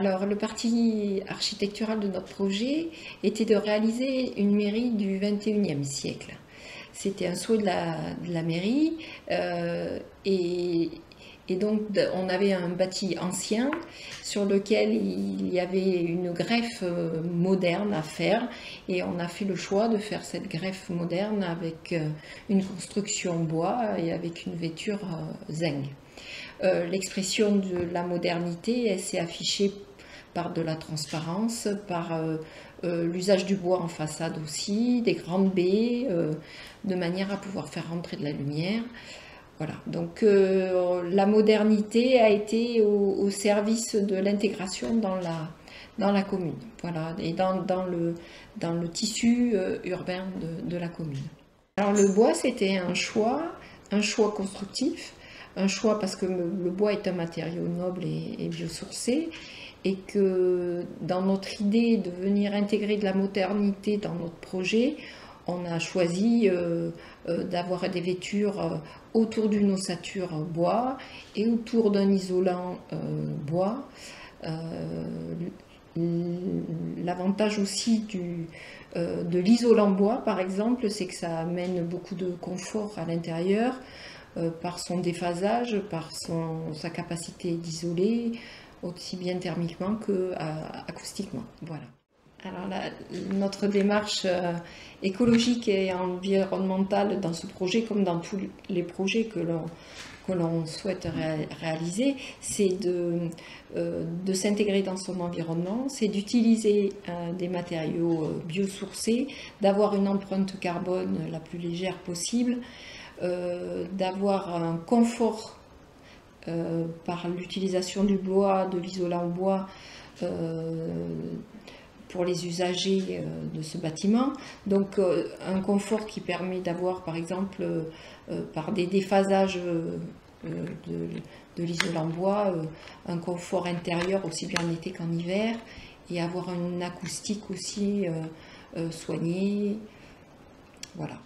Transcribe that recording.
Alors, le parti architectural de notre projet était de réaliser une mairie du XXIe siècle. C'était un souhait de la mairie et donc on avait un bâti ancien sur lequel il y avait une greffe moderne à faire et on a fait le choix de faire cette greffe moderne avec une construction bois et avec une vêture zinc. L'expression de la modernité, elle s'est affichée par de la transparence, par l'usage du bois en façade aussi, des grandes baies, de manière à pouvoir faire rentrer de la lumière. Voilà, donc la modernité a été au service de l'intégration dans la commune, voilà, et dans le tissu urbain de la commune. Alors le bois, c'était un choix constructif, un choix parce que le bois est un matériau noble et biosourcé, et que dans notre idée de venir intégrer de la modernité dans notre projet, on a choisi d'avoir des vêtures autour d'une ossature bois et autour d'un isolant bois. L'avantage aussi de l'isolant bois, par exemple, c'est que ça amène beaucoup de confort à l'intérieur par son déphasage, par sa capacité d'isoler, aussi bien thermiquement qu'acoustiquement. Voilà. Alors notre démarche écologique et environnementale dans ce projet, comme dans tous les projets que l'on souhaite réaliser, c'est de s'intégrer dans son environnement, c'est d'utiliser des matériaux biosourcés, d'avoir une empreinte carbone la plus légère possible, d'avoir un confort par l'utilisation du bois, de l'isolant bois, pour les usagers de ce bâtiment. Donc un confort qui permet d'avoir par exemple par des déphasages de l'isolant bois, un confort intérieur aussi bien en été qu'en hiver, et avoir une acoustique aussi soignée. Voilà.